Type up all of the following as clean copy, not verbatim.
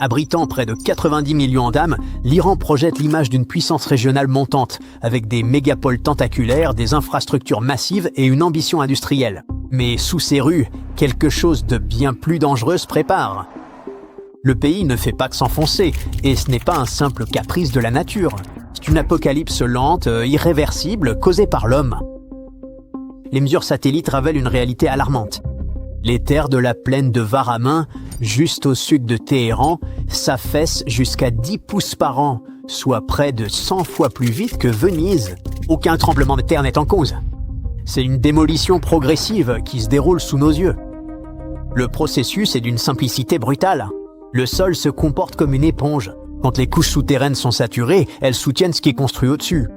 Abritant près de 90 millions d'âmes, l'Iran projette l'image d'une puissance régionale montante, avec des mégapoles tentaculaires, des infrastructures massives et une ambition industrielle. Mais sous ces rues, quelque chose de bien plus dangereux se prépare. Le pays ne fait pas que s'enfoncer, et ce n'est pas un simple caprice de la nature. C'est une apocalypse lente, irréversible, causée par l'homme. Les mesures satellites révèlent une réalité alarmante. Les terres de la plaine de Varamin, juste au sud de Téhéran, s'affaissent jusqu'à 10 pouces par an, soit près de 100 fois plus vite que Venise. Aucun tremblement de terre n'est en cause. C'est une démolition progressive qui se déroule sous nos yeux. Le processus est d'une simplicité brutale. Le sol se comporte comme une éponge. Quand les couches souterraines sont saturées, elles soutiennent ce qui est construit au-dessus.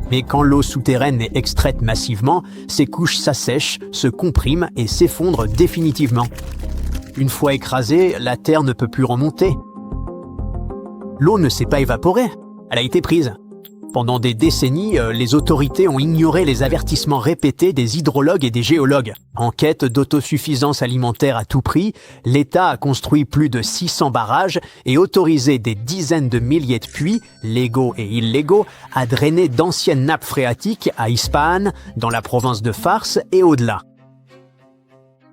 Mais quand l'eau souterraine est extraite massivement, ces couches s'assèchent, se compriment et s'effondrent définitivement. Une fois écrasée, la terre ne peut plus remonter. L'eau ne s'est pas évaporée, elle a été prise. Pendant des décennies, les autorités ont ignoré les avertissements répétés des hydrologues et des géologues. En quête d'autosuffisance alimentaire à tout prix, l'État a construit plus de 600 barrages et autorisé des dizaines de milliers de puits, légaux et illégaux, à drainer d'anciennes nappes phréatiques à Ispahan, dans la province de Fars et au-delà.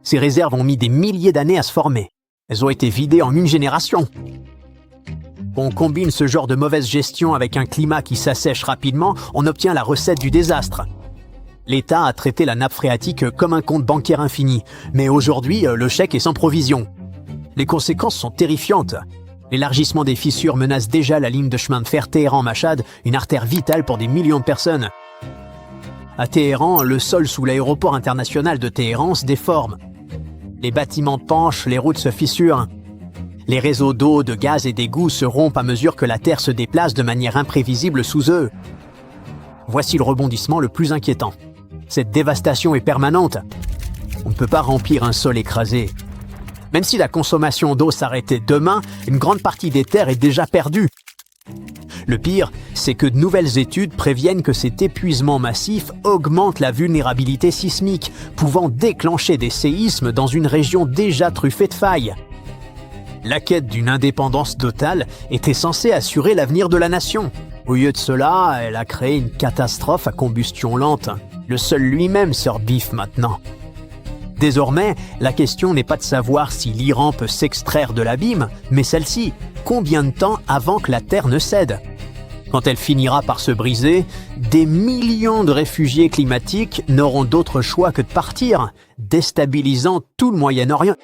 Ces réserves ont mis des milliers d'années à se former. Elles ont été vidées en une génération. On combine ce genre de mauvaise gestion avec un climat qui s'assèche rapidement, on obtient la recette du désastre. L'État a traité la nappe phréatique comme un compte bancaire infini, mais aujourd'hui, le chèque est sans provision. Les conséquences sont terrifiantes. L'élargissement des fissures menace déjà la ligne de chemin de fer Téhéran-Machhad, une artère vitale pour des millions de personnes. À Téhéran, le sol sous l'aéroport international de Téhéran se déforme. Les bâtiments penchent, les routes se fissurent. Les réseaux d'eau, de gaz et d'égouts se rompent à mesure que la Terre se déplace de manière imprévisible sous eux. Voici le rebondissement le plus inquiétant. Cette dévastation est permanente. On ne peut pas remplir un sol écrasé. Même si la consommation d'eau s'arrêtait demain, une grande partie des terres est déjà perdue. Le pire, c'est que de nouvelles études préviennent que cet épuisement massif augmente la vulnérabilité sismique, pouvant déclencher des séismes dans une région déjà truffée de failles. La quête d'une indépendance totale était censée assurer l'avenir de la nation. Au lieu de cela, elle a créé une catastrophe à combustion lente. Le sol lui-même se rebiffe maintenant. Désormais, la question n'est pas de savoir si l'Iran peut s'extraire de l'abîme, mais celle-ci, combien de temps avant que la terre ne cède ? Quand elle finira par se briser, des millions de réfugiés climatiques n'auront d'autre choix que de partir, déstabilisant tout le Moyen-Orient.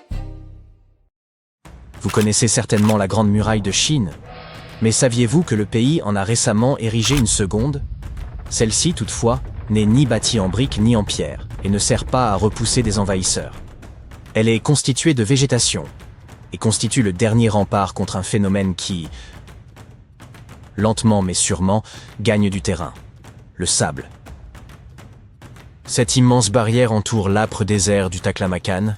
Vous connaissez certainement la Grande Muraille de Chine, mais saviez-vous que le pays en a récemment érigé une seconde ? Celle-ci, toutefois, n'est ni bâtie en briques ni en pierre, et ne sert pas à repousser des envahisseurs. Elle est constituée de végétation, et constitue le dernier rempart contre un phénomène qui, lentement mais sûrement, gagne du terrain, le sable. Cette immense barrière entoure l'âpre désert du Taklamakan,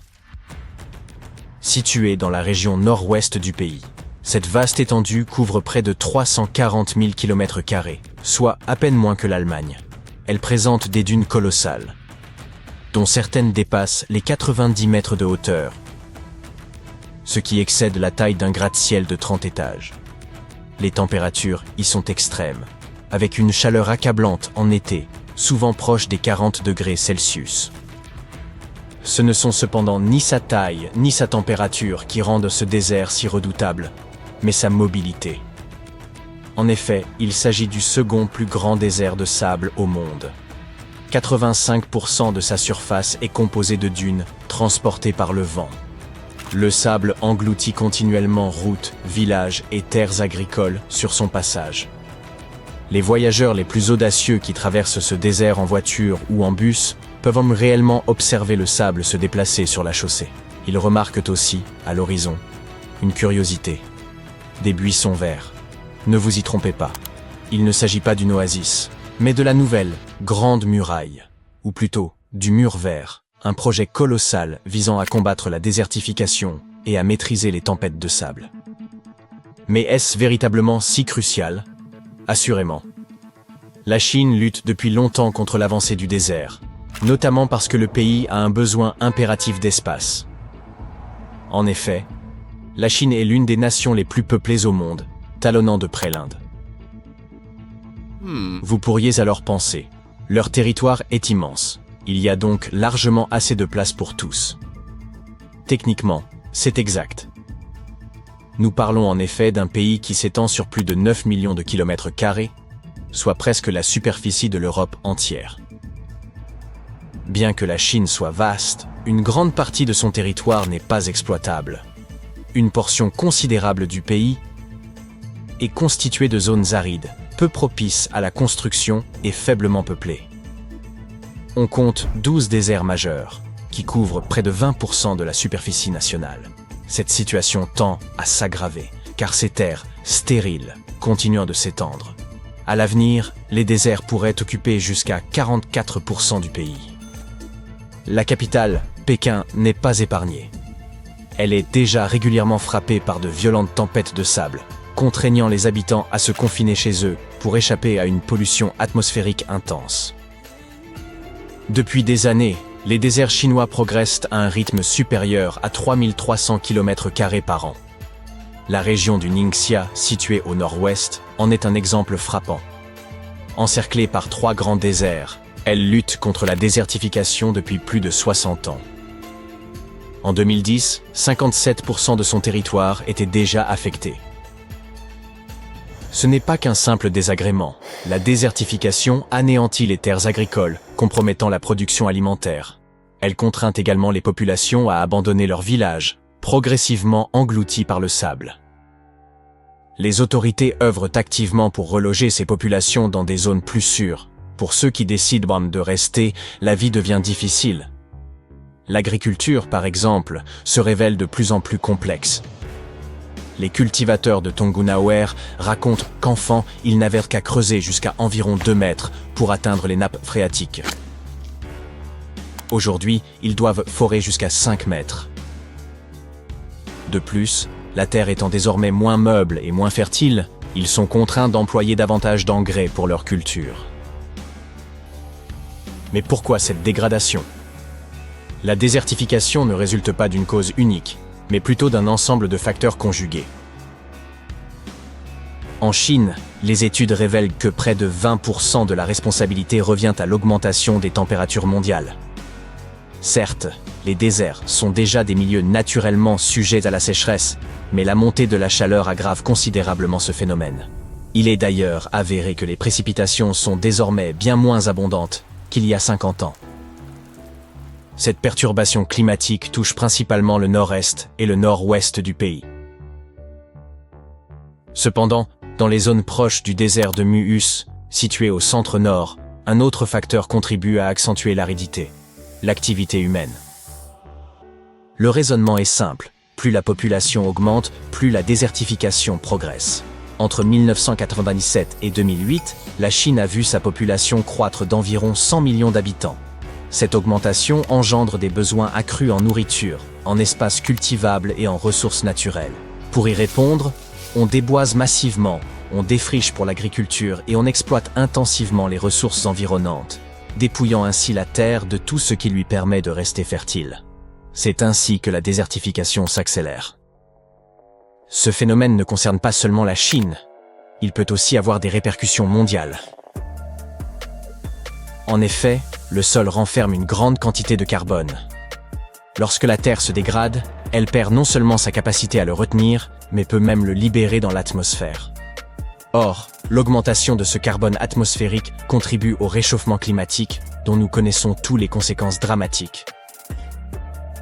située dans la région nord-ouest du pays. Cette vaste étendue couvre près de 340 000 km², soit à peine moins que l'Allemagne. Elle présente des dunes colossales, dont certaines dépassent les 90 mètres de hauteur, ce qui excède la taille d'un gratte-ciel de 30 étages. Les températures y sont extrêmes, avec une chaleur accablante en été, souvent proche des 40 degrés Celsius. Ce ne sont cependant ni sa taille ni sa température qui rendent ce désert si redoutable, mais sa mobilité. En effet, il s'agit du second plus grand désert de sable au monde. 85% de sa surface est composée de dunes transportées par le vent. Le sable engloutit continuellement routes, villages et terres agricoles sur son passage. Les voyageurs les plus audacieux qui traversent ce désert en voiture ou en bus peuvent réellement observer le sable se déplacer sur la chaussée. Ils remarquent aussi, à l'horizon, une curiosité. Des buissons verts. Ne vous y trompez pas. Il ne s'agit pas d'une oasis, mais de la nouvelle Grande Muraille, ou plutôt du Mur Vert, un projet colossal visant à combattre la désertification et à maîtriser les tempêtes de sable. Mais est-ce véritablement si crucial ? Assurément. La Chine lutte depuis longtemps contre l'avancée du désert, notamment parce que le pays a un besoin impératif d'espace. En effet, la Chine est l'une des nations les plus peuplées au monde, talonnant de près l'Inde. Vous pourriez alors penser, leur territoire est immense, il y a donc largement assez de place pour tous. Techniquement, c'est exact. Nous parlons en effet d'un pays qui s'étend sur plus de 9 millions de kilomètres carrés, soit presque la superficie de l'Europe entière. Bien que la Chine soit vaste, une grande partie de son territoire n'est pas exploitable. Une portion considérable du pays est constituée de zones arides, peu propices à la construction et faiblement peuplées. On compte 12 déserts majeurs, qui couvrent près de 20% de la superficie nationale. Cette situation tend à s'aggraver, car ces terres, stériles, continuent de s'étendre. À l'avenir, les déserts pourraient occuper jusqu'à 44% du pays. La capitale, Pékin, n'est pas épargnée. Elle est déjà régulièrement frappée par de violentes tempêtes de sable, contraignant les habitants à se confiner chez eux pour échapper à une pollution atmosphérique intense. Depuis des années, les déserts chinois progressent à un rythme supérieur à 3300 km² par an. La région du Ningxia, située au nord-ouest, en est un exemple frappant. Encerclée par 3 grands déserts, elle lutte contre la désertification depuis plus de 60 ans. En 2010, 57% de son territoire était déjà affecté. Ce n'est pas qu'un simple désagrément. La désertification anéantit les terres agricoles, compromettant la production alimentaire. Elle contraint également les populations à abandonner leurs villages, progressivement engloutis par le sable. Les autorités œuvrent activement pour reloger ces populations dans des zones plus sûres. Pour ceux qui décident de rester, la vie devient difficile. L'agriculture, par exemple, se révèle de plus en plus complexe. Les cultivateurs de Tongunaware racontent qu'enfant, ils n'avaient qu'à creuser jusqu'à environ 2 mètres pour atteindre les nappes phréatiques. Aujourd'hui, ils doivent forer jusqu'à 5 mètres. De plus, la terre étant désormais moins meuble et moins fertile, ils sont contraints d'employer davantage d'engrais pour leur culture. Mais pourquoi cette dégradation ? La désertification ne résulte pas d'une cause unique, mais plutôt d'un ensemble de facteurs conjugués. En Chine, les études révèlent que près de 20% de la responsabilité revient à l'augmentation des températures mondiales. Certes, les déserts sont déjà des milieux naturellement sujets à la sécheresse, mais la montée de la chaleur aggrave considérablement ce phénomène. Il est d'ailleurs avéré que les précipitations sont désormais bien moins abondantes qu'il y a 50 ans. Cette perturbation climatique touche principalement le nord-est et le nord-ouest du pays. Cependant, dans les zones proches du désert de Muhus, situé au centre-nord, un autre facteur contribue à accentuer l'aridité: l'activité humaine. Le raisonnement est simple: plus la population augmente, plus la désertification progresse. Entre 1997 et 2008, la Chine a vu sa population croître d'environ 100 millions d'habitants. Cette augmentation engendre des besoins accrus en nourriture, en espaces cultivables et en ressources naturelles. Pour y répondre, on déboise massivement, on défriche pour l'agriculture et on exploite intensivement les ressources environnantes, dépouillant ainsi la terre de tout ce qui lui permet de rester fertile. C'est ainsi que la désertification s'accélère. Ce phénomène ne concerne pas seulement la Chine, il peut aussi avoir des répercussions mondiales. En effet, le sol renferme une grande quantité de carbone. Lorsque la Terre se dégrade, elle perd non seulement sa capacité à le retenir, mais peut même le libérer dans l'atmosphère. Or, l'augmentation de ce carbone atmosphérique contribue au réchauffement climatique, dont nous connaissons tous les conséquences dramatiques.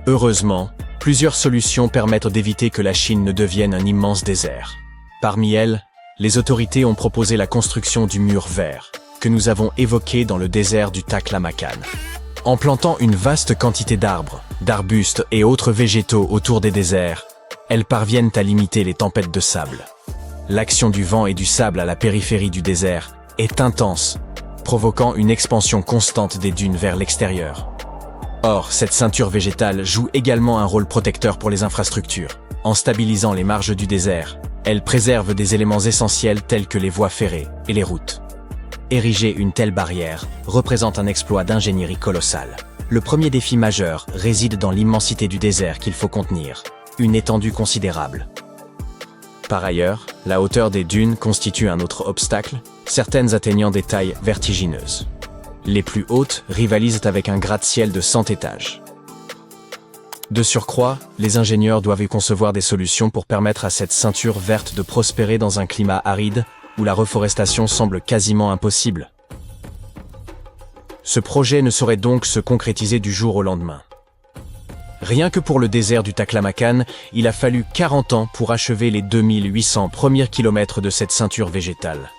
Heureusement, plusieurs solutions permettent d'éviter que la Chine ne devienne un immense désert. Parmi elles, les autorités ont proposé la construction du mur vert, que nous avons évoqué dans le désert du Taklamakan. En plantant une vaste quantité d'arbres, d'arbustes et autres végétaux autour des déserts, elles parviennent à limiter les tempêtes de sable. L'action du vent et du sable à la périphérie du désert est intense, provoquant une expansion constante des dunes vers l'extérieur. Or, cette ceinture végétale joue également un rôle protecteur pour les infrastructures. En stabilisant les marges du désert, elle préserve des éléments essentiels tels que les voies ferrées et les routes. Ériger une telle barrière représente un exploit d'ingénierie colossal. Le premier défi majeur réside dans l'immensité du désert qu'il faut contenir, une étendue considérable. Par ailleurs, la hauteur des dunes constitue un autre obstacle, certaines atteignant des tailles vertigineuses. Les plus hautes rivalisent avec un gratte-ciel de 100 étages. De surcroît, les ingénieurs doivent y concevoir des solutions pour permettre à cette ceinture verte de prospérer dans un climat aride où la reforestation semble quasiment impossible. Ce projet ne saurait donc se concrétiser du jour au lendemain. Rien que pour le désert du Taklamakan, il a fallu 40 ans pour achever les 2800 premiers kilomètres de cette ceinture végétale.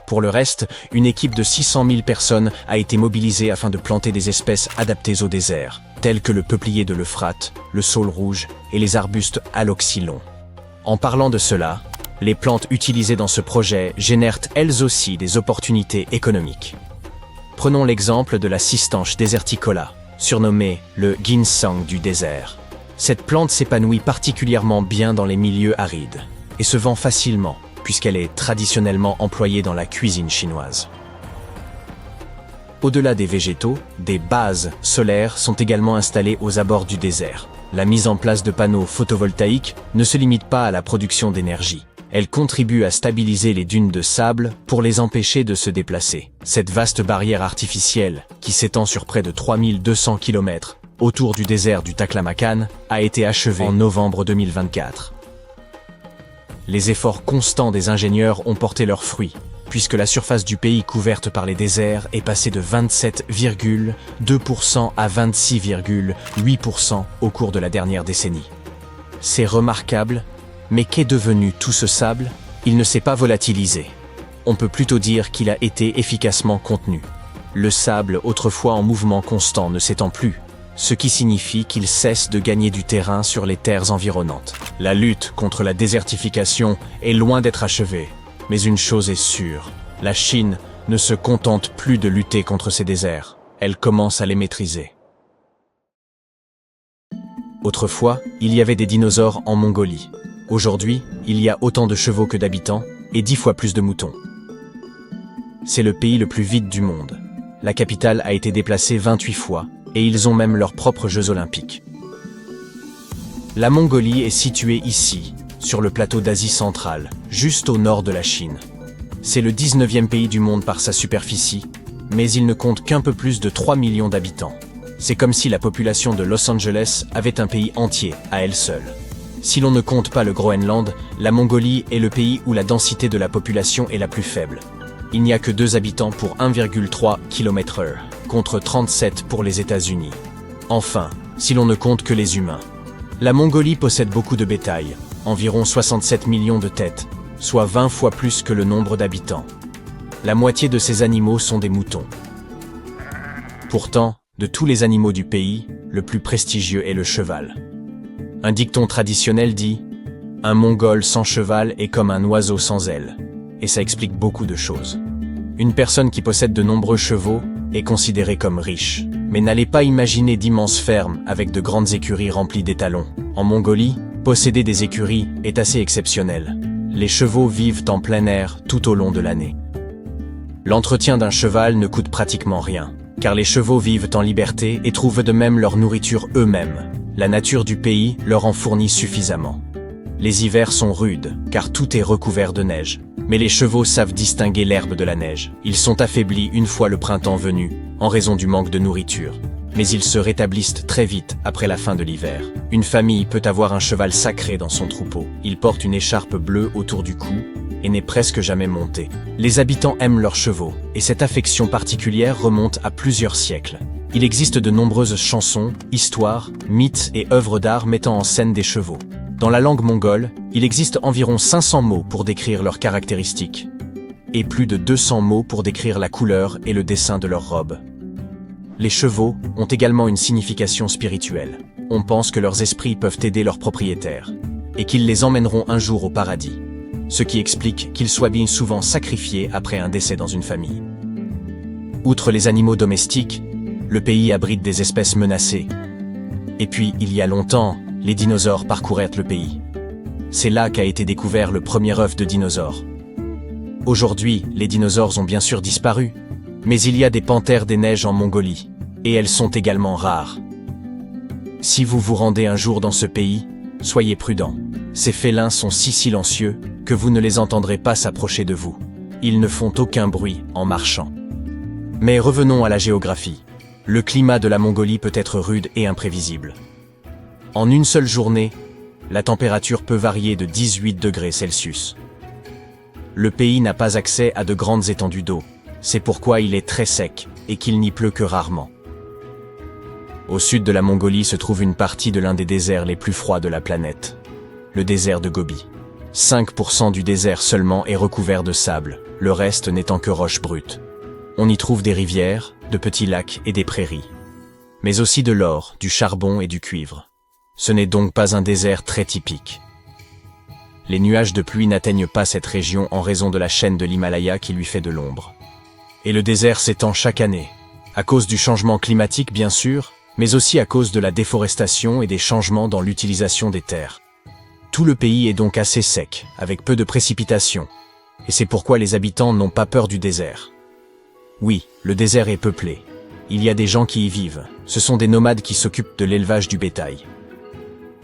Pour le reste, une équipe de 600 000 personnes a été mobilisée afin de planter des espèces adaptées au désert, telles que le peuplier de l'Euphrate, le saule rouge et les arbustes aloxylons. En parlant de cela, les plantes utilisées dans ce projet génèrent elles aussi des opportunités économiques. Prenons l'exemple de la cistanche deserticola, surnommée le ginseng du désert. Cette plante s'épanouit particulièrement bien dans les milieux arides et se vend facilement puisqu'elle est traditionnellement employée dans la cuisine chinoise. Au-delà des végétaux, des bases solaires sont également installées aux abords du désert. La mise en place de panneaux photovoltaïques ne se limite pas à la production d'énergie. Elle contribue à stabiliser les dunes de sable pour les empêcher de se déplacer. Cette vaste barrière artificielle, qui s'étend sur près de 3200 km autour du désert du Taklamakan, a été achevée en novembre 2024. Les efforts constants des ingénieurs ont porté leurs fruits, puisque la surface du pays couverte par les déserts est passée de 27,2% à 26,8% au cours de la dernière décennie. C'est remarquable. Mais qu'est devenu tout ce sable? Il ne s'est pas volatilisé. On peut plutôt dire qu'il a été efficacement contenu. Le sable, autrefois en mouvement constant, ne s'étend plus, ce qui signifie qu'il cesse de gagner du terrain sur les terres environnantes. La lutte contre la désertification est loin d'être achevée, mais une chose est sûre, la Chine ne se contente plus de lutter contre ces déserts, elle commence à les maîtriser. Autrefois, il y avait des dinosaures en Mongolie. Aujourd'hui, il y a autant de chevaux que d'habitants et 10 fois plus de moutons. C'est le pays le plus vide du monde. La capitale a été déplacée 28 fois et ils ont même leurs propres Jeux olympiques. La Mongolie est située ici, sur le plateau d'Asie centrale, juste au nord de la Chine. C'est le 19e pays du monde par sa superficie, mais il ne compte qu'un peu plus de 3 millions d'habitants. C'est comme si la population de Los Angeles avait un pays entier à elle seule. Si l'on ne compte pas le Groenland, la Mongolie est le pays où la densité de la population est la plus faible. Il n'y a que 2 habitants pour 1,3 km/h, contre 37 pour les États-Unis. Enfin, si l'on ne compte que les humains. La Mongolie possède beaucoup de bétail, environ 67 millions de têtes, soit 20 fois plus que le nombre d'habitants. La moitié de ces animaux sont des moutons. Pourtant, de tous les animaux du pays, le plus prestigieux est le cheval. Un dicton traditionnel dit « Un Mongol sans cheval est comme un oiseau sans ailes », et ça explique beaucoup de choses. Une personne qui possède de nombreux chevaux est considérée comme riche. Mais n'allez pas imaginer d'immenses fermes avec de grandes écuries remplies d'étalons. En Mongolie, posséder des écuries est assez exceptionnel. Les chevaux vivent en plein air tout au long de l'année. L'entretien d'un cheval ne coûte pratiquement rien, car les chevaux vivent en liberté et trouvent de même leur nourriture eux-mêmes. La nature du pays leur en fournit suffisamment. Les hivers sont rudes, car tout est recouvert de neige. Mais les chevaux savent distinguer l'herbe de la neige. Ils sont affaiblis une fois le printemps venu, en raison du manque de nourriture. Mais ils se rétablissent très vite après la fin de l'hiver. Une famille peut avoir un cheval sacré dans son troupeau. Il porte une écharpe bleue autour du cou et n'est presque jamais monté. Les habitants aiment leurs chevaux, et cette affection particulière remonte à plusieurs siècles. Il existe de nombreuses chansons, histoires, mythes et œuvres d'art mettant en scène des chevaux. Dans la langue mongole, il existe environ 500 mots pour décrire leurs caractéristiques, et plus de 200 mots pour décrire la couleur et le dessin de leurs robes. Les chevaux ont également une signification spirituelle. On pense que leurs esprits peuvent aider leurs propriétaires, et qu'ils les emmèneront un jour au paradis, ce qui explique qu'ils soient bien souvent sacrifiés après un décès dans une famille. Outre les animaux domestiques, le pays abrite des espèces menacées. Et puis, il y a longtemps, les dinosaures parcouraient le pays. C'est là qu'a été découvert le premier œuf de dinosaure. Aujourd'hui, les dinosaures ont bien sûr disparu, mais il y a des panthères des neiges en Mongolie, et elles sont également rares. Si vous vous rendez un jour dans ce pays, soyez prudents. Ces félins sont si silencieux que vous ne les entendrez pas s'approcher de vous. Ils ne font aucun bruit en marchant. Mais revenons à la géographie. Le climat de la Mongolie peut être rude et imprévisible. En une seule journée, la température peut varier de 18 degrés Celsius. Le pays n'a pas accès à de grandes étendues d'eau. C'est pourquoi il est très sec et qu'il n'y pleut que rarement. Au sud de la Mongolie se trouve une partie de l'un des déserts les plus froids de la planète, le désert de Gobi. 5% du désert seulement est recouvert de sable, le reste n'étant que roches brutes. On y trouve des rivières, de petits lacs et des prairies. Mais aussi de l'or, du charbon et du cuivre. Ce n'est donc pas un désert très typique. Les nuages de pluie n'atteignent pas cette région en raison de la chaîne de l'Himalaya qui lui fait de l'ombre. Et le désert s'étend chaque année, à cause du changement climatique bien sûr, mais aussi à cause de la déforestation et des changements dans l'utilisation des terres. Tout le pays est donc assez sec, avec peu de précipitations, et c'est pourquoi les habitants n'ont pas peur du désert. Oui, le désert est peuplé. Il y a des gens qui y vivent. Ce sont des nomades qui s'occupent de l'élevage du bétail.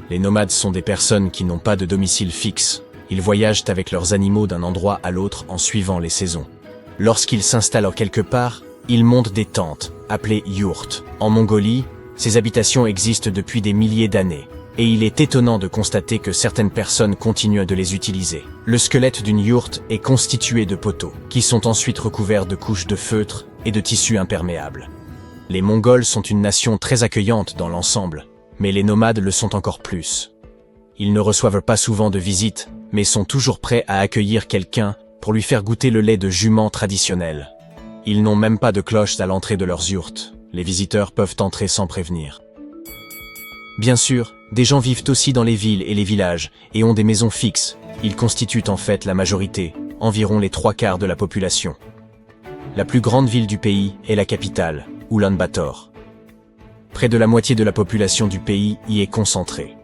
Les nomades sont des personnes qui n'ont pas de domicile fixe. Ils voyagent avec leurs animaux d'un endroit à l'autre en suivant les saisons. Lorsqu'ils s'installent quelque part, ils montent des tentes, appelées yurts. En Mongolie, ces habitations existent depuis des milliers d'années. Et il est étonnant de constater que certaines personnes continuent de les utiliser. Le squelette d'une yourte est constitué de poteaux, qui sont ensuite recouverts de couches de feutre et de tissus imperméables. Les Mongols sont une nation très accueillante dans l'ensemble, mais les nomades le sont encore plus. Ils ne reçoivent pas souvent de visites, mais sont toujours prêts à accueillir quelqu'un pour lui faire goûter le lait de jument traditionnel. Ils n'ont même pas de cloches à l'entrée de leurs yurts. Les visiteurs peuvent entrer sans prévenir. Bien sûr, des gens vivent aussi dans les villes et les villages et ont des maisons fixes. Ils constituent en fait la majorité, environ les 3/4 de la population. La plus grande ville du pays est la capitale, Ulaanbaatar. Près de la moitié de la population du pays y est concentrée.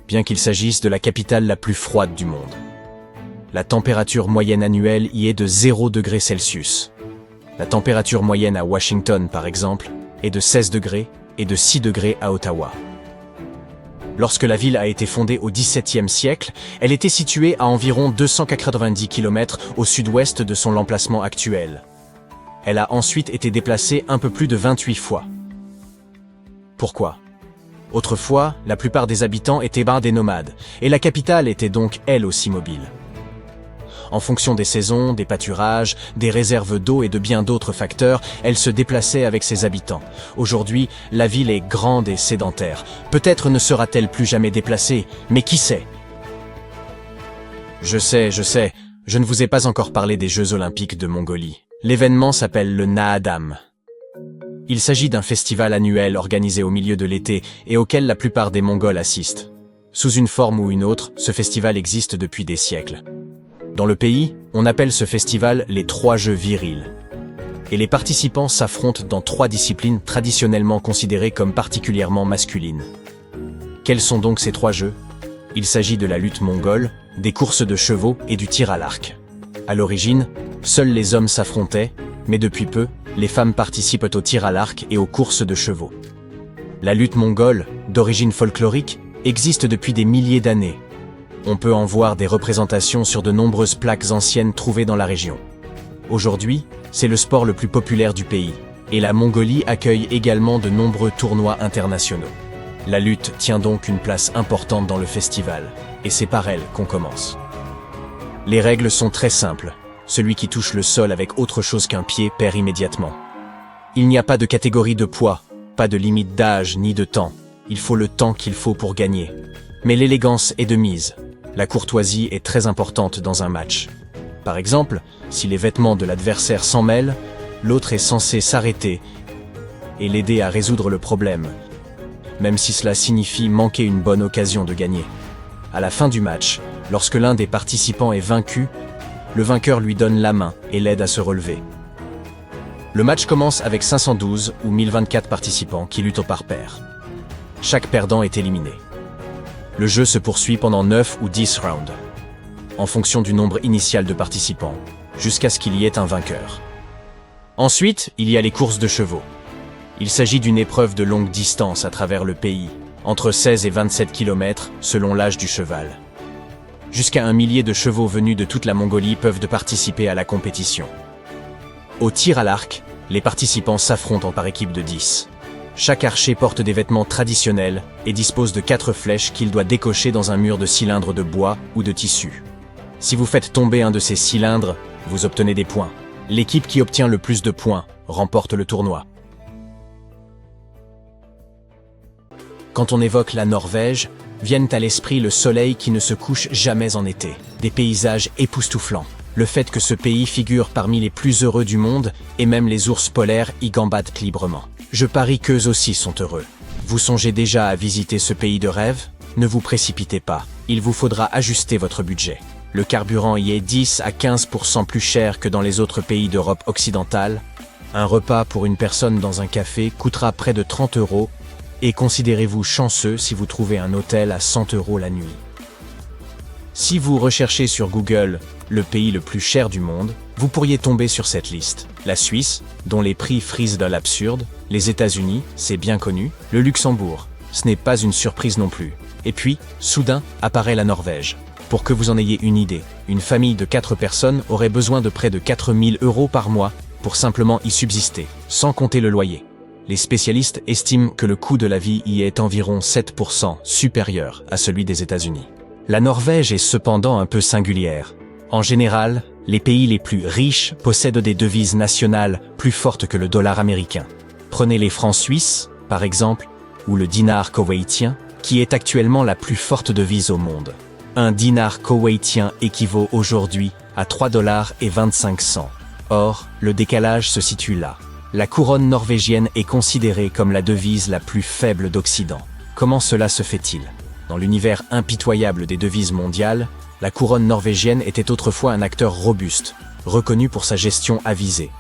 Bien qu'il s'agisse de la capitale la plus froide du monde. La température moyenne annuelle y est de 0 degrés Celsius. La température moyenne à Washington, par exemple, est de 16 degrés et de 6 degrés à Ottawa. Lorsque la ville a été fondée au XVIIe siècle, elle était située à environ 290 km au sud-ouest de son emplacement actuel. Elle a ensuite été déplacée un peu plus de 28 fois. Pourquoi ? Autrefois, la plupart des habitants étaient des nomades, et la capitale était donc elle aussi mobile. En fonction des saisons, des pâturages, des réserves d'eau et de bien d'autres facteurs, elle se déplaçait avec ses habitants. Aujourd'hui, la ville est grande et sédentaire. Peut-être ne sera-t-elle plus jamais déplacée, mais qui sait ? Je sais, je ne vous ai pas encore parlé des Jeux Olympiques de Mongolie. L'événement s'appelle le Naadam. Il s'agit d'un festival annuel organisé au milieu de l'été et auquel la plupart des Mongols assistent. Sous une forme ou une autre, ce festival existe depuis des siècles. Dans le pays, on appelle ce festival les 3 Jeux virils. Et les participants s'affrontent dans 3 disciplines traditionnellement considérées comme particulièrement masculines. Quels sont donc ces 3 jeux ? Il s'agit de la lutte mongole, des courses de chevaux et du tir à l'arc. À l'origine, seuls les hommes s'affrontaient, mais depuis peu, les femmes participent au tir à l'arc et aux courses de chevaux. La lutte mongole, d'origine folklorique, existe depuis des milliers d'années. On peut en voir des représentations sur de nombreuses plaques anciennes trouvées dans la région. Aujourd'hui, c'est le sport le plus populaire du pays, et la Mongolie accueille également de nombreux tournois internationaux. La lutte tient donc une place importante dans le festival, et c'est par elle qu'on commence. Les règles sont très simples. Celui qui touche le sol avec autre chose qu'un pied perd immédiatement. Il n'y a pas de catégorie de poids, pas de limite d'âge ni de temps. Il faut le temps qu'il faut pour gagner. Mais l'élégance est de mise. La courtoisie est très importante dans un match. Par exemple, si les vêtements de l'adversaire s'en mêlent, l'autre est censé s'arrêter et l'aider à résoudre le problème, même si cela signifie manquer une bonne occasion de gagner. À la fin du match, lorsque l'un des participants est vaincu, le vainqueur lui donne la main et l'aide à se relever. Le match commence avec 512 ou 1024 participants qui luttent par paire. Chaque perdant est éliminé. Le jeu se poursuit pendant 9 ou 10 rounds, en fonction du nombre initial de participants, jusqu'à ce qu'il y ait un vainqueur. Ensuite, il y a les courses de chevaux. Il s'agit d'une épreuve de longue distance à travers le pays, entre 16 et 27 km selon l'âge du cheval. Jusqu'à 1 millier de chevaux venus de toute la Mongolie peuvent participer à la compétition. Au tir à l'arc, les participants s'affrontent par équipe de 10. Chaque archer porte des vêtements traditionnels et dispose de 4 flèches qu'il doit décocher dans un mur de cylindres de bois ou de tissu. Si vous faites tomber un de ces cylindres, vous obtenez des points. L'équipe qui obtient le plus de points remporte le tournoi. Quand on évoque la Norvège, viennent à l'esprit le soleil qui ne se couche jamais en été, des paysages époustouflants, le fait que ce pays figure parmi les plus heureux du monde et même les ours polaires y gambadent librement. Je parie qu'eux aussi sont heureux. Vous songez déjà à visiter ce pays de rêve? Ne vous précipitez pas, il vous faudra ajuster votre budget. Le carburant y est 10 à 15% plus cher que dans les autres pays d'Europe occidentale. Un repas pour une personne dans un café coûtera près de 30 € et considérez-vous chanceux si vous trouvez un hôtel à 100 € la nuit. Si vous recherchez sur Google le pays le plus cher du monde, vous pourriez tomber sur cette liste. La Suisse, dont les prix frisent de l'absurde, les États-Unis, c'est bien connu, le Luxembourg, ce n'est pas une surprise non plus. Et puis, soudain, apparaît la Norvège. Pour que vous en ayez une idée, une famille de 4 personnes aurait besoin de près de 4 000 € par mois pour simplement y subsister, sans compter le loyer. Les spécialistes estiment que le coût de la vie y est environ 7% supérieur à celui des États-Unis. La Norvège est cependant un peu singulière. En général, les pays les plus riches possèdent des devises nationales plus fortes que le dollar américain. Prenez les francs suisses, par exemple, ou le dinar koweïtien, qui est actuellement la plus forte devise au monde. Un dinar koweïtien équivaut aujourd'hui à 3,25 $. Or, le décalage se situe là. La couronne norvégienne est considérée comme la devise la plus faible d'Occident. Comment cela se fait-il? Dans l'univers impitoyable des devises mondiales, la couronne norvégienne était autrefois un acteur robuste, reconnu pour sa gestion avisée.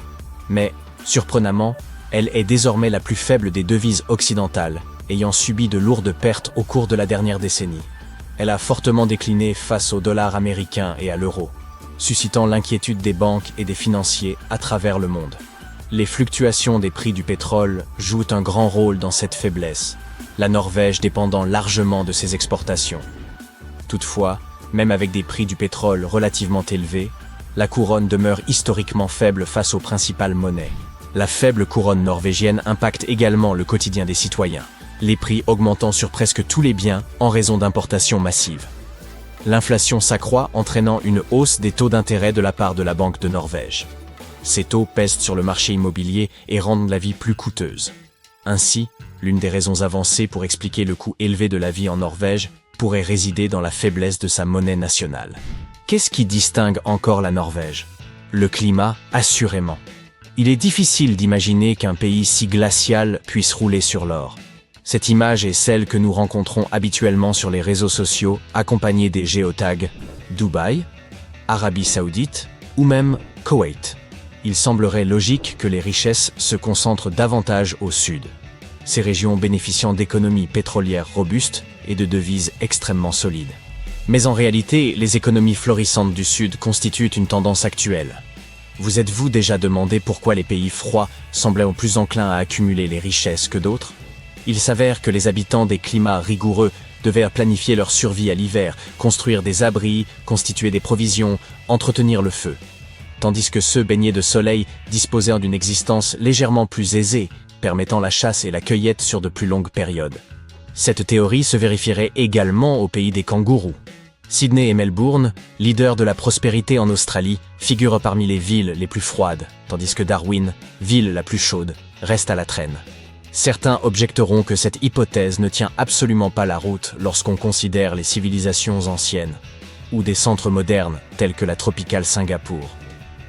Mais, surprenamment, elle est désormais la plus faible des devises occidentales, ayant subi de lourdes pertes au cours de la dernière décennie. Elle a fortement décliné face au dollar américain et à l'euro, suscitant l'inquiétude des banques et des financiers à travers le monde. Les fluctuations des prix du pétrole jouent un grand rôle dans cette faiblesse, la Norvège dépendant largement de ses exportations. Toutefois, même avec des prix du pétrole relativement élevés, la couronne demeure historiquement faible face aux principales monnaies. La faible couronne norvégienne impacte également le quotidien des citoyens, les prix augmentant sur presque tous les biens en raison d'importations massives. L'inflation s'accroît, entraînant une hausse des taux d'intérêt de la part de la Banque de Norvège. Ces taux pèsent sur le marché immobilier et rendent la vie plus coûteuse. Ainsi, l'une des raisons avancées pour expliquer le coût élevé de la vie en Norvège pourrait résider dans la faiblesse de sa monnaie nationale. Qu'est-ce qui distingue encore la Norvège? Le climat, assurément. Il est difficile d'imaginer qu'un pays si glacial puisse rouler sur l'or. Cette image est celle que nous rencontrons habituellement sur les réseaux sociaux, accompagnée des géotags Dubaï, Arabie Saoudite ou même Koweït. Il semblerait logique que les richesses se concentrent davantage au sud, ces régions bénéficiant d'économies pétrolières robustes et de devises extrêmement solides. Mais en réalité, les économies florissantes du sud constituent une tendance actuelle. Vous êtes-vous déjà demandé pourquoi les pays froids semblaient plus enclins à accumuler les richesses que d'autres? Il s'avère que les habitants des climats rigoureux devaient planifier leur survie à l'hiver, construire des abris, constituer des provisions, entretenir le feu. Tandis que ceux baignés de soleil disposaient d'une existence légèrement plus aisée, permettant la chasse et la cueillette sur de plus longues périodes. Cette théorie se vérifierait également au pays des kangourous. Sydney et Melbourne, leaders de la prospérité en Australie, figurent parmi les villes les plus froides, tandis que Darwin, ville la plus chaude, reste à la traîne. Certains objecteront que cette hypothèse ne tient absolument pas la route lorsqu'on considère les civilisations anciennes, ou des centres modernes tels que la tropicale Singapour.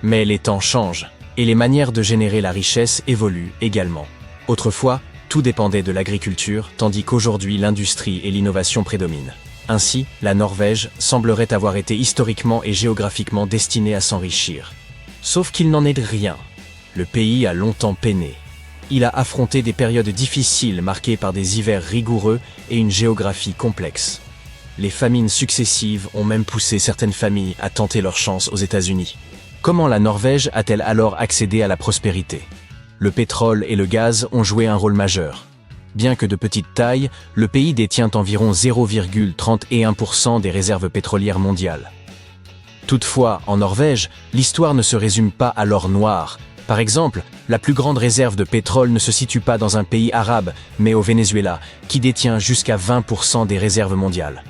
Mais les temps changent, et les manières de générer la richesse évoluent également. Autrefois, tout dépendait de l'agriculture, tandis qu'aujourd'hui l'industrie et l'innovation prédominent. Ainsi, la Norvège semblerait avoir été historiquement et géographiquement destinée à s'enrichir. Sauf qu'il n'en est rien. Le pays a longtemps peiné. Il a affronté des périodes difficiles marquées par des hivers rigoureux et une géographie complexe. Les famines successives ont même poussé certaines familles à tenter leur chance aux États-Unis. Comment la Norvège a-t-elle alors accédé à la prospérité? Le pétrole et le gaz ont joué un rôle majeur. Bien que de petite taille, le pays détient environ 0,31% des réserves pétrolières mondiales. Toutefois, en Norvège, l'histoire ne se résume pas à l'or noir. Par exemple, la plus grande réserve de pétrole ne se situe pas dans un pays arabe, mais au Venezuela, qui détient jusqu'à 20% des réserves mondiales.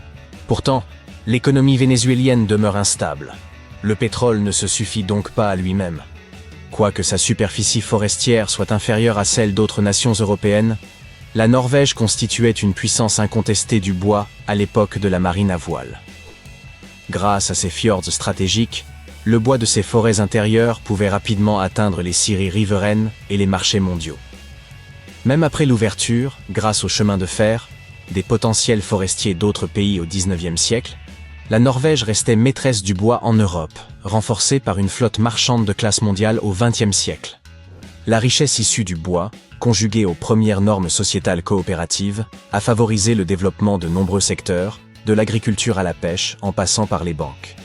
Pourtant, l'économie vénézuélienne demeure instable. Le pétrole ne se suffit donc pas à lui-même. Quoique sa superficie forestière soit inférieure à celle d'autres nations européennes, la Norvège constituait une puissance incontestée du bois à l'époque de la marine à voile. Grâce à ses fjords stratégiques, le bois de ses forêts intérieures pouvait rapidement atteindre les scieries riveraines et les marchés mondiaux. Même après l'ouverture, grâce aux chemins de fer, des potentiels forestiers d'autres pays au XIXe siècle, la Norvège restait maîtresse du bois en Europe, renforcée par une flotte marchande de classe mondiale au XXe siècle. La richesse issue du bois, conjuguée aux premières normes sociétales coopératives, a favorisé le développement de nombreux secteurs, de l'agriculture à la pêche en passant par les banques.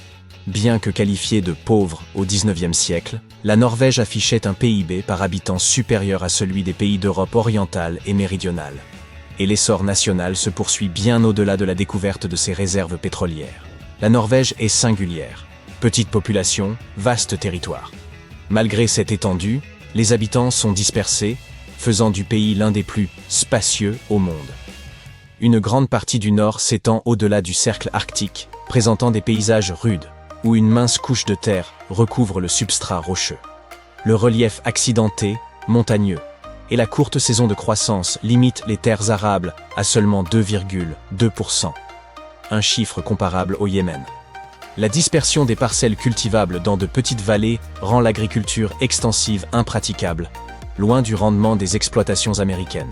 Bien que qualifiée de pauvre au XIXe siècle, la Norvège affichait un PIB par habitant supérieur à celui des pays d'Europe orientale et méridionale. Et l'essor national se poursuit bien au-delà de la découverte de ses réserves pétrolières. La Norvège est singulière. Petite population, vaste territoire. Malgré cette étendue, les habitants sont dispersés, faisant du pays l'un des plus spacieux au monde. Une grande partie du nord s'étend au-delà du cercle arctique, présentant des paysages rudes, où une mince couche de terre recouvre le substrat rocheux. Le relief accidenté, montagneux, et la courte saison de croissance limite les terres arables à seulement 2,2%, un chiffre comparable au Yémen. La dispersion des parcelles cultivables dans de petites vallées rend l'agriculture extensive impraticable, loin du rendement des exploitations américaines.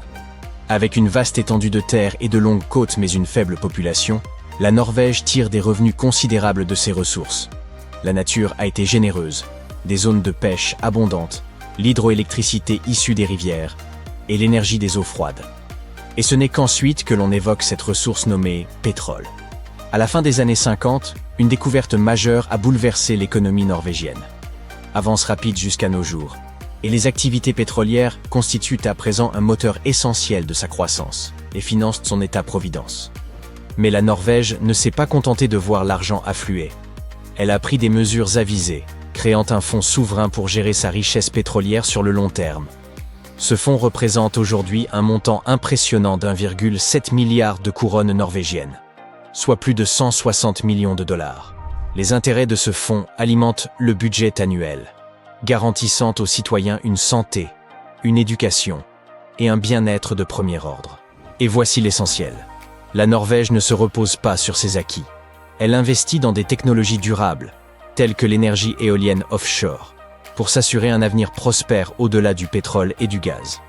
Avec une vaste étendue de terre et de longues côtes mais une faible population, la Norvège tire des revenus considérables de ses ressources. La nature a été généreuse, des zones de pêche abondantes, l'hydroélectricité issue des rivières et l'énergie des eaux froides. Et ce n'est qu'ensuite que l'on évoque cette ressource nommée pétrole. À la fin des années 50, une découverte majeure a bouleversé l'économie norvégienne. Avance rapide jusqu'à nos jours, et les activités pétrolières constituent à présent un moteur essentiel de sa croissance et financent son État-providence. Mais la Norvège ne s'est pas contentée de voir l'argent affluer. Elle a pris des mesures avisées, créant un fonds souverain pour gérer sa richesse pétrolière sur le long terme. Ce fonds représente aujourd'hui un montant impressionnant d'1,7 milliard de couronnes norvégiennes, soit plus de 160 millions de dollars. Les intérêts de ce fonds alimentent le budget annuel, garantissant aux citoyens une santé, une éducation et un bien-être de premier ordre. Et voici l'essentiel. La Norvège ne se repose pas sur ses acquis. Elle investit dans des technologies durables, telles que l'énergie éolienne offshore, pour s'assurer un avenir prospère au-delà du pétrole et du gaz.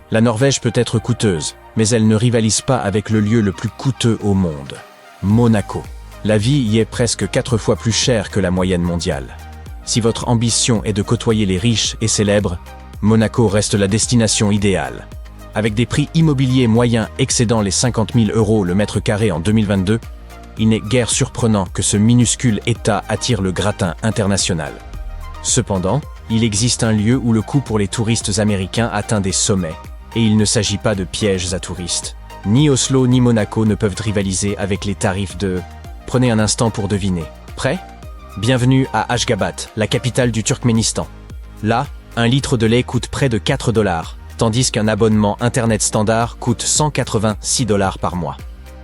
La Norvège peut être coûteuse, mais elle ne rivalise pas avec le lieu le plus coûteux au monde, Monaco. La vie y est presque 4 fois plus chère que la moyenne mondiale. Si votre ambition est de côtoyer les riches et célèbres, Monaco reste la destination idéale. Avec des prix immobiliers moyens excédant les 50 000 € le mètre carré en 2022, il n'est guère surprenant que ce minuscule État attire le gratin international. Cependant, il existe un lieu où le coût pour les touristes américains atteint des sommets, et il ne s'agit pas de pièges à touristes. Ni Oslo ni Monaco ne peuvent rivaliser avec les tarifs de... Prenez un instant pour deviner. Prêt ? Bienvenue à Ashgabat, la capitale du Turkménistan. Là, un litre de lait coûte près de 4 $, tandis qu'un abonnement Internet standard coûte 186 $ par mois.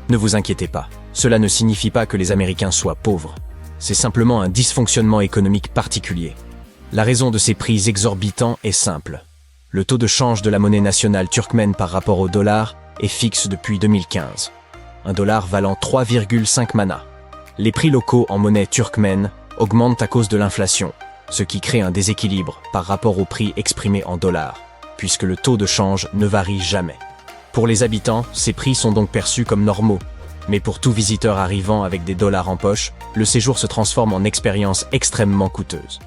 Ne vous inquiétez pas, cela ne signifie pas que les Américains soient pauvres. C'est simplement un dysfonctionnement économique particulier. La raison de ces prix exorbitants est simple. Le taux de change de la monnaie nationale turkmène par rapport au dollar est fixe depuis 2015. Un dollar valant 3,5 manas. Les prix locaux en monnaie turkmène augmentent à cause de l'inflation, ce qui crée un déséquilibre par rapport aux prix exprimés en dollars, puisque le taux de change ne varie jamais. Pour les habitants, ces prix sont donc perçus comme normaux, mais pour tout visiteur arrivant avec des dollars en poche, le séjour se transforme en expérience extrêmement coûteuse.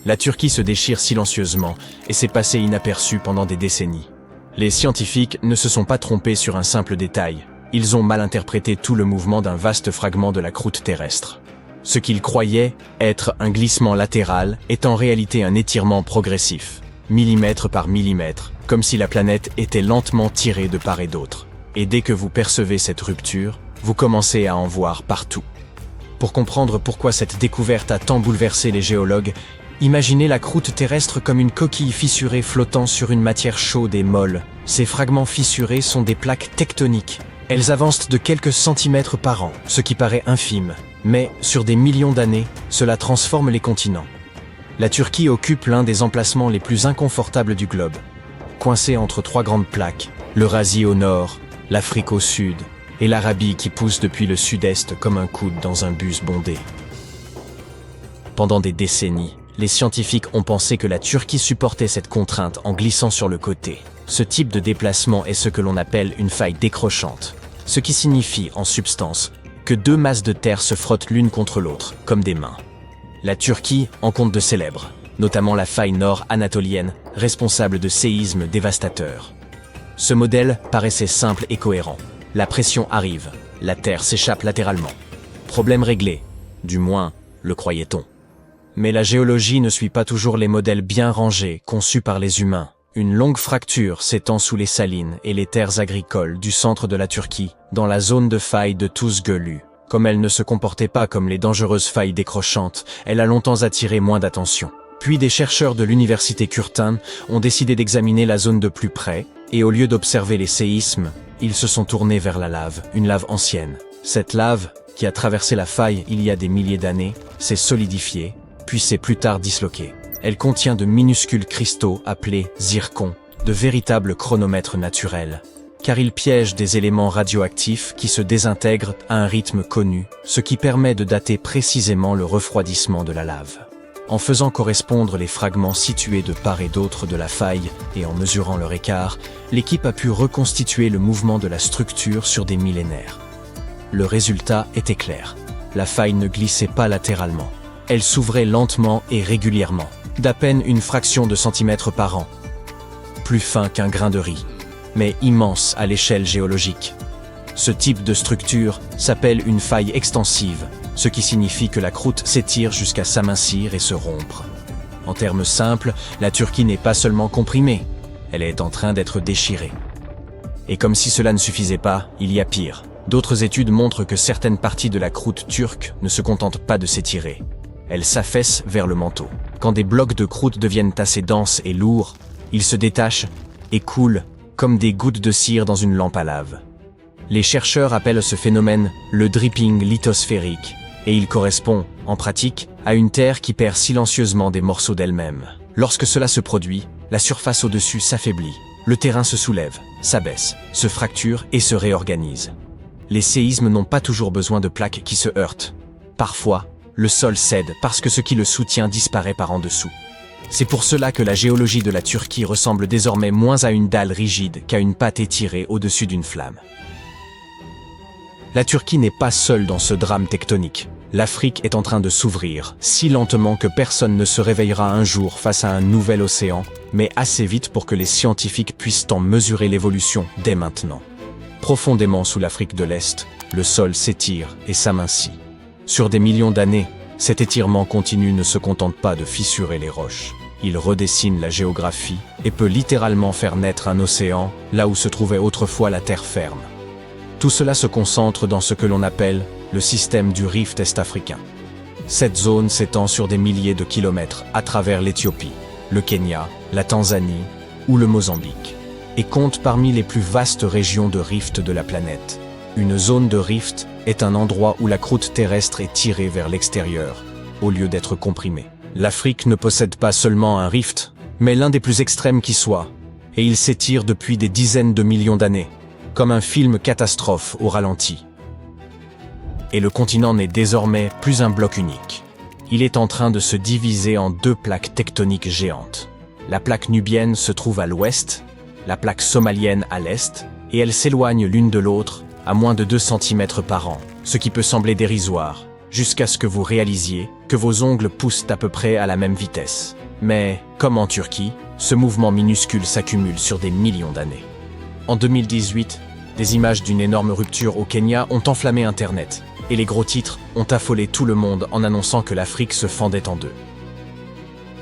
La Turquie se déchire silencieusement et s'est passée inaperçue pendant des décennies. Les scientifiques ne se sont pas trompés sur un simple détail. Ils ont mal interprété tout le mouvement d'un vaste fragment de la croûte terrestre. Ce qu'ils croyaient être un glissement latéral est en réalité un étirement progressif, millimètre par millimètre, comme si la planète était lentement tirée de part et d'autre. Et dès que vous percevez cette rupture, vous commencez à en voir partout. Pour comprendre pourquoi cette découverte a tant bouleversé les géologues, imaginez la croûte terrestre comme une coquille fissurée flottant sur une matière chaude et molle. Ces fragments fissurés sont des plaques tectoniques. Elles avancent de quelques centimètres par an, ce qui paraît infime. Mais, sur des millions d'années, cela transforme les continents. La Turquie occupe l'un des emplacements les plus inconfortables du globe. Coincée entre trois grandes plaques, l'Eurasie au nord, l'Afrique au sud, et l'Arabie qui pousse depuis le sud-est comme un coude dans un bus bondé. Pendant des décennies, les scientifiques ont pensé que la Turquie supportait cette contrainte en glissant sur le côté. Ce type de déplacement est ce que l'on appelle une faille décrochante, ce qui signifie, en substance, que deux masses de terre se frottent l'une contre l'autre, comme des mains. La Turquie en compte de célèbres, notamment la faille nord-anatolienne, responsable de séismes dévastateurs. Ce modèle paraissait simple et cohérent. La pression arrive, la terre s'échappe latéralement. Problème réglé, du moins, le croyait-on. Mais la géologie ne suit pas toujours les modèles bien rangés, conçus par les humains. Une longue fracture s'étend sous les salines et les terres agricoles du centre de la Turquie, dans la zone de faille de Tuzgölü. Comme elle ne se comportait pas comme les dangereuses failles décrochantes, elle a longtemps attiré moins d'attention. Puis des chercheurs de l'université Curtin ont décidé d'examiner la zone de plus près, et au lieu d'observer les séismes, ils se sont tournés vers la lave, une lave ancienne. Cette lave, qui a traversé la faille il y a des milliers d'années, s'est solidifiée, puis s'est plus tard disloquée. Elle contient de minuscules cristaux appelés zircons, de véritables chronomètres naturels. Car ils piègent des éléments radioactifs qui se désintègrent à un rythme connu, ce qui permet de dater précisément le refroidissement de la lave. En faisant correspondre les fragments situés de part et d'autre de la faille et en mesurant leur écart, l'équipe a pu reconstituer le mouvement de la structure sur des millénaires. Le résultat était clair. La faille ne glissait pas latéralement. Elle s'ouvrait lentement et régulièrement, d'à peine une fraction de centimètre par an. Plus fin qu'un grain de riz, mais immense à l'échelle géologique. Ce type de structure s'appelle une faille extensive, ce qui signifie que la croûte s'étire jusqu'à s'amincir et se rompre. En termes simples, la Turquie n'est pas seulement comprimée, elle est en train d'être déchirée. Et comme si cela ne suffisait pas, il y a pire. D'autres études montrent que certaines parties de la croûte turque ne se contentent pas de s'étirer. Elles s'affaissent vers le manteau. Quand des blocs de croûte deviennent assez denses et lourds, ils se détachent et coulent comme des gouttes de cire dans une lampe à lave. Les chercheurs appellent ce phénomène le dripping lithosphérique, et il correspond, en pratique, à une terre qui perd silencieusement des morceaux d'elle-même. Lorsque cela se produit, la surface au-dessus s'affaiblit, le terrain se soulève, s'abaisse, se fracture et se réorganise. Les séismes n'ont pas toujours besoin de plaques qui se heurtent. Parfois, le sol cède parce que ce qui le soutient disparaît par en dessous. C'est pour cela que la géologie de la Turquie ressemble désormais moins à une dalle rigide qu'à une pâte étirée au-dessus d'une flamme. La Turquie n'est pas seule dans ce drame tectonique. L'Afrique est en train de s'ouvrir, si lentement que personne ne se réveillera un jour face à un nouvel océan, mais assez vite pour que les scientifiques puissent en mesurer l'évolution dès maintenant. Profondément sous l'Afrique de l'Est, le sol s'étire et s'amincit. Sur des millions d'années, cet étirement continu ne se contente pas de fissurer les roches. Il redessine la géographie et peut littéralement faire naître un océan là où se trouvait autrefois la terre ferme. Tout cela se concentre dans ce que l'on appelle le système du rift est-africain. Cette zone s'étend sur des milliers de kilomètres à travers l'Éthiopie, le Kenya, la Tanzanie ou le Mozambique, et compte parmi les plus vastes régions de rift de la planète. Une zone de rift est un endroit où la croûte terrestre est tirée vers l'extérieur, au lieu d'être comprimée. L'Afrique ne possède pas seulement un rift, mais l'un des plus extrêmes qui soit, et il s'étire depuis des dizaines de millions d'années, comme un film catastrophe au ralenti. Et le continent n'est désormais plus un bloc unique. Il est en train de se diviser en deux plaques tectoniques géantes. La plaque nubienne se trouve à l'ouest, la plaque somalienne à l'est, et elles s'éloignent l'une de l'autre à moins de 2 cm par an, ce qui peut sembler dérisoire, jusqu'à ce que vous réalisiez que vos ongles poussent à peu près à la même vitesse. Mais, comme en Turquie, ce mouvement minuscule s'accumule sur des millions d'années. En 2018, des images d'une énorme rupture au Kenya ont enflammé Internet, et les gros titres ont affolé tout le monde en annonçant que l'Afrique se fendait en deux.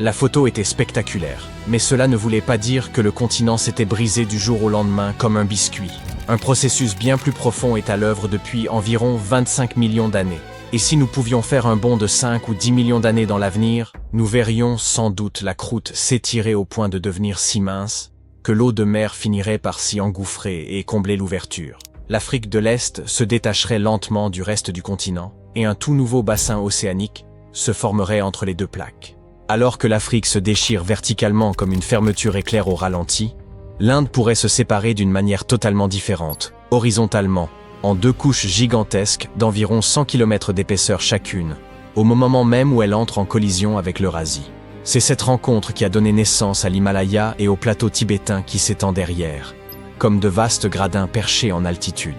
La photo était spectaculaire, mais cela ne voulait pas dire que le continent s'était brisé du jour au lendemain comme un biscuit. Un processus bien plus profond est à l'œuvre depuis environ 25 millions d'années. Et si nous pouvions faire un bond de 5 ou 10 millions d'années dans l'avenir, nous verrions sans doute la croûte s'étirer au point de devenir si mince que l'eau de mer finirait par s'y engouffrer et combler l'ouverture. L'Afrique de l'Est se détacherait lentement du reste du continent et un tout nouveau bassin océanique se formerait entre les deux plaques. Alors que l'Afrique se déchire verticalement comme une fermeture éclair au ralenti, l'Inde pourrait se séparer d'une manière totalement différente, horizontalement, en deux couches gigantesques d'environ 100 km d'épaisseur chacune, au moment même où elle entre en collision avec l'Eurasie. C'est cette rencontre qui a donné naissance à l'Himalaya et au plateau tibétain qui s'étend derrière, comme de vastes gradins perchés en altitude.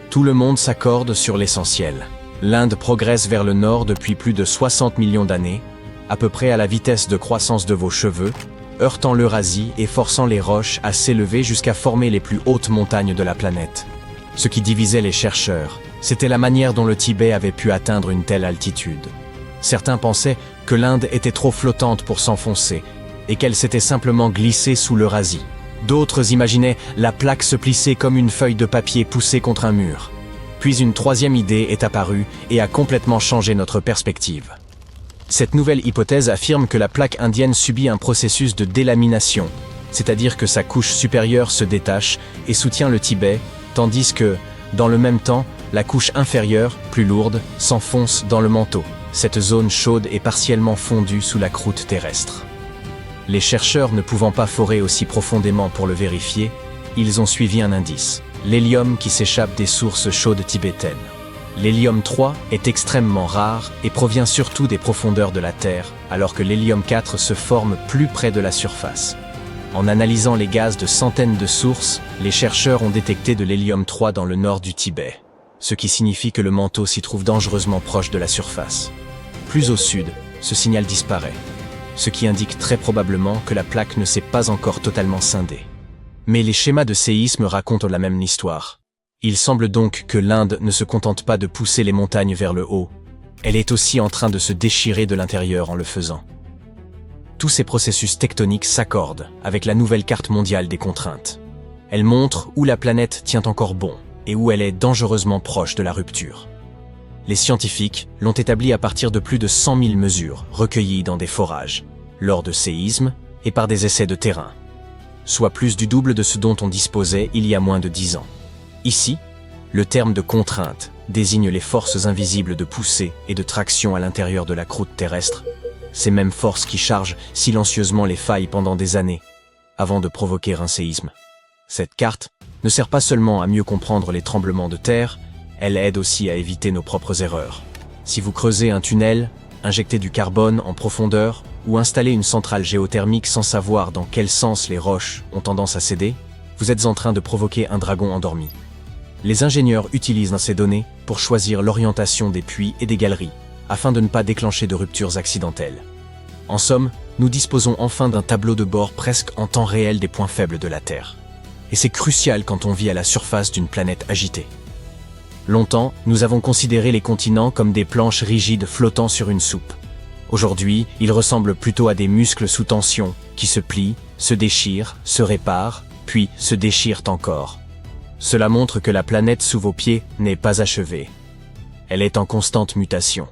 Tout le monde s'accorde sur l'essentiel. L'Inde progresse vers le nord depuis plus de 60 millions d'années, à peu près à la vitesse de croissance de vos cheveux, heurtant l'Eurasie et forçant les roches à s'élever jusqu'à former les plus hautes montagnes de la planète. Ce qui divisait les chercheurs, c'était la manière dont le Tibet avait pu atteindre une telle altitude. Certains pensaient que l'Inde était trop flottante pour s'enfoncer et qu'elle s'était simplement glissée sous l'Eurasie. D'autres imaginaient la plaque se plisser comme une feuille de papier poussée contre un mur. Puis une troisième idée est apparue et a complètement changé notre perspective. Cette nouvelle hypothèse affirme que la plaque indienne subit un processus de délamination, c'est-à-dire que sa couche supérieure se détache et soutient le Tibet, tandis que, dans le même temps, la couche inférieure, plus lourde, s'enfonce dans le manteau. Cette zone chaude est partiellement fondue sous la croûte terrestre. Les chercheurs ne pouvant pas forer aussi profondément pour le vérifier, ils ont suivi un indice, l'hélium qui s'échappe des sources chaudes tibétaines. L'hélium 3 est extrêmement rare et provient surtout des profondeurs de la Terre, alors que l'hélium 4 se forme plus près de la surface. En analysant les gaz de centaines de sources, les chercheurs ont détecté de l'hélium 3 dans le nord du Tibet, ce qui signifie que le manteau s'y trouve dangereusement proche de la surface. Plus au sud, ce signal disparaît, ce qui indique très probablement que la plaque ne s'est pas encore totalement scindée. Mais les schémas de séisme racontent la même histoire. Il semble donc que l'Inde ne se contente pas de pousser les montagnes vers le haut, elle est aussi en train de se déchirer de l'intérieur en le faisant. Tous ces processus tectoniques s'accordent avec la nouvelle carte mondiale des contraintes. Elle montre où la planète tient encore bon et où elle est dangereusement proche de la rupture. Les scientifiques l'ont établi à partir de plus de 100 000 mesures recueillies dans des forages, lors de séismes et par des essais de terrain, soit plus du double de ce dont on disposait il y a moins de 10 ans. Ici, le terme de contrainte désigne les forces invisibles de poussée et de traction à l'intérieur de la croûte terrestre, ces mêmes forces qui chargent silencieusement les failles pendant des années, avant de provoquer un séisme. Cette carte ne sert pas seulement à mieux comprendre les tremblements de terre, elle aide aussi à éviter nos propres erreurs. Si vous creusez un tunnel, injectez du carbone en profondeur ou installez une centrale géothermique sans savoir dans quel sens les roches ont tendance à céder, vous êtes en train de provoquer un dragon endormi. Les ingénieurs utilisent ces données pour choisir l'orientation des puits et des galeries, afin de ne pas déclencher de ruptures accidentelles. En somme, nous disposons enfin d'un tableau de bord presque en temps réel des points faibles de la Terre. Et c'est crucial quand on vit à la surface d'une planète agitée. Longtemps, nous avons considéré les continents comme des planches rigides flottant sur une soupe. Aujourd'hui, ils ressemblent plutôt à des muscles sous tension, qui se plient, se déchirent, se réparent, puis se déchirent encore. Cela montre que la planète sous vos pieds n'est pas achevée. Elle est en constante mutation.